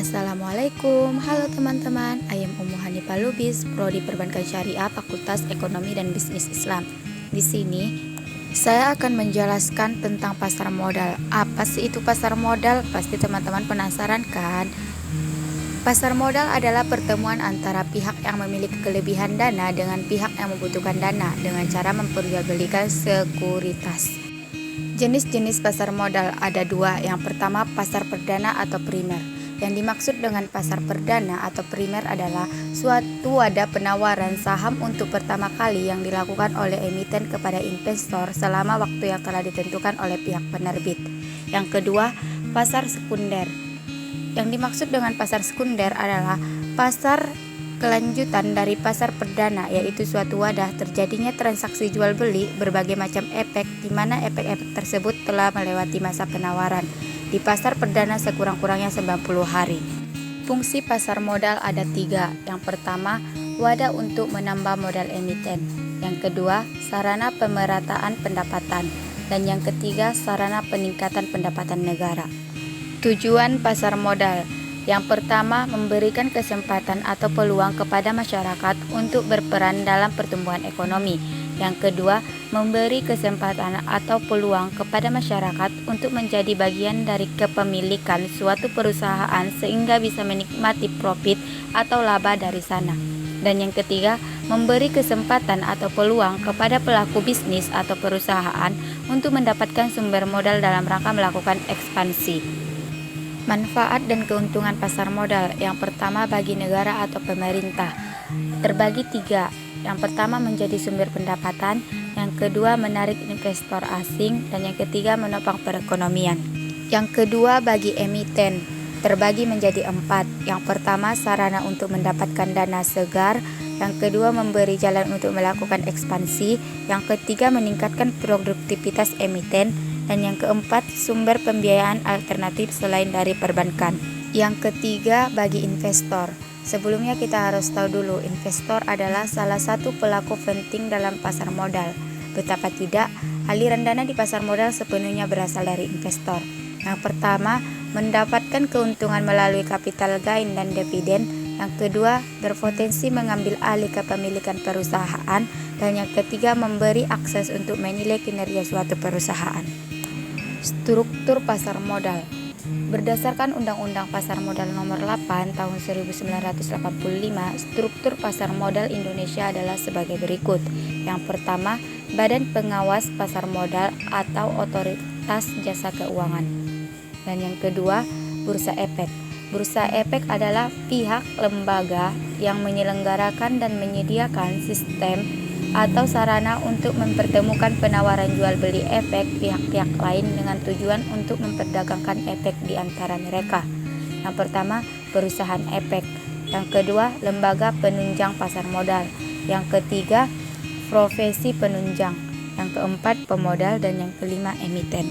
Assalamualaikum, halo teman-teman. I am Ummu Hanifah Lubis, Prodi Perbankan Syariah, Fakultas Ekonomi dan Bisnis Islam. Di sini saya akan menjelaskan tentang pasar modal. Apa sih itu pasar modal? Pasti teman-teman penasaran kan? Pasar modal adalah pertemuan antara pihak yang memiliki kelebihan dana dengan pihak yang membutuhkan dana dengan cara memperjualbelikan sekuritas. Jenis-jenis pasar modal ada dua. Yang pertama, pasar perdana atau primer. Yang dimaksud dengan pasar perdana atau primer adalah suatu wadah penawaran saham untuk pertama kali yang dilakukan oleh emiten kepada investor selama waktu yang telah ditentukan oleh pihak penerbit. Yang kedua, pasar sekunder. Yang dimaksud dengan pasar sekunder adalah pasar kelanjutan dari pasar perdana, yaitu suatu wadah terjadinya transaksi jual beli berbagai macam efek di mana efek-efek tersebut telah melewati masa penawaran di pasar perdana sekurang-kurangnya 90 hari. Fungsi pasar modal ada 3. Yang pertama, wadah untuk menambah modal emiten. Yang kedua, sarana pemerataan pendapatan. Dan yang ketiga, sarana peningkatan pendapatan negara. Tujuan pasar modal. Yang pertama, memberikan kesempatan atau peluang kepada masyarakat untuk berperan dalam pertumbuhan ekonomi. Yang kedua, memberi kesempatan atau peluang kepada masyarakat untuk menjadi bagian dari kepemilikan suatu perusahaan sehingga bisa menikmati profit atau laba dari sana. Dan yang ketiga, memberi kesempatan atau peluang kepada pelaku bisnis atau perusahaan untuk mendapatkan sumber modal dalam rangka melakukan ekspansi. Manfaat dan keuntungan pasar modal. Yang pertama, bagi negara atau pemerintah terbagi 3. Yang pertama, menjadi sumber pendapatan. Yang kedua, menarik investor asing. Dan yang ketiga, menopang perekonomian. Yang kedua, bagi emiten terbagi menjadi 4. Yang pertama, sarana untuk mendapatkan dana segar. Yang kedua, memberi jalan untuk melakukan ekspansi. Yang ketiga, meningkatkan produktivitas emiten. Dan yang keempat, sumber pembiayaan alternatif selain dari perbankan. Yang ketiga, bagi investor. Sebelumnya kita harus tahu dulu, investor adalah salah satu pelaku penting dalam pasar modal. Betapa tidak, aliran dana di pasar modal sepenuhnya berasal dari investor. Yang pertama, mendapatkan keuntungan melalui capital gain dan dividen. Yang kedua, berpotensi mengambil alih kepemilikan perusahaan. Dan yang ketiga, memberi akses untuk menilai kinerja suatu perusahaan. Struktur pasar modal. Berdasarkan Undang-Undang Pasar Modal Nomor 8 Tahun 1985, struktur pasar modal Indonesia adalah sebagai berikut. Yang pertama, Badan Pengawas Pasar Modal atau Otoritas Jasa Keuangan. Dan yang kedua, Bursa Efek. Bursa Efek adalah pihak lembaga yang menyelenggarakan dan menyediakan sistem atau sarana untuk mempertemukan penawaran jual beli efek pihak-pihak lain dengan tujuan untuk memperdagangkan efek di antara mereka. Yang pertama, perusahaan efek. Yang kedua, lembaga penunjang pasar modal. Yang ketiga, profesi penunjang. Yang keempat, pemodal. Dan yang kelima, emiten.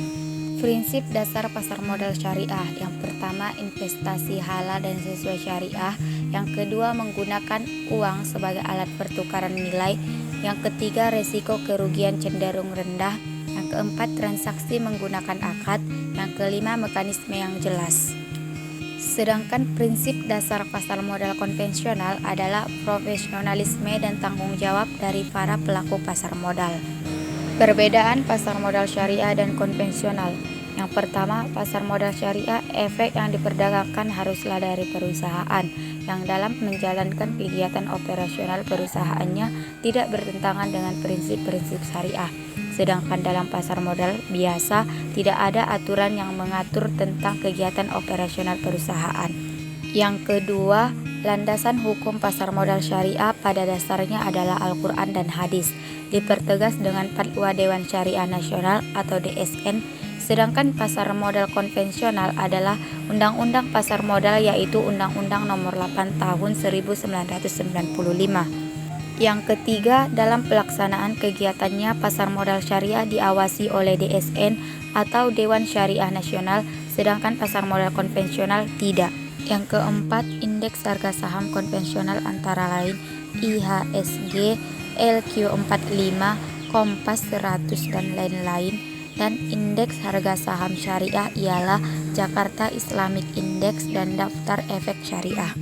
Prinsip dasar pasar modal syariah. Yang pertama, investasi halal dan sesuai syariah. Yang kedua, menggunakan uang sebagai alat pertukaran nilai. Yang ketiga, resiko kerugian cenderung rendah. Yang keempat, transaksi menggunakan akad. Yang kelima, mekanisme yang jelas. Sedangkan prinsip dasar pasar modal konvensional adalah profesionalisme dan tanggung jawab dari para pelaku pasar modal. Perbedaan pasar modal syariah dan konvensional. Yang pertama, pasar modal syariah, efek yang diperdagangkan haruslah dari perusahaan yang dalam menjalankan kegiatan operasional perusahaannya tidak bertentangan dengan prinsip-prinsip syariah. Sedangkan dalam pasar modal biasa tidak ada aturan yang mengatur tentang kegiatan operasional perusahaan. Yang kedua, landasan hukum pasar modal syariah pada dasarnya adalah Al-Quran dan hadis, dipertegas dengan Fatwa Dewan Syariah Nasional atau DSN. Sedangkan pasar modal konvensional adalah Undang-Undang Pasar Modal, yaitu Undang-Undang Nomor 8 Tahun 1995. Yang ketiga, dalam pelaksanaan kegiatannya pasar modal syariah diawasi oleh DSN atau Dewan Syariah Nasional, sedangkan pasar modal konvensional tidak. Yang keempat, indeks harga saham konvensional antara lain IHSG, LQ45, Kompas 100 dan lain-lain. dan indeks harga saham syariah ialah Jakarta Islamic Index dan daftar efek syariah.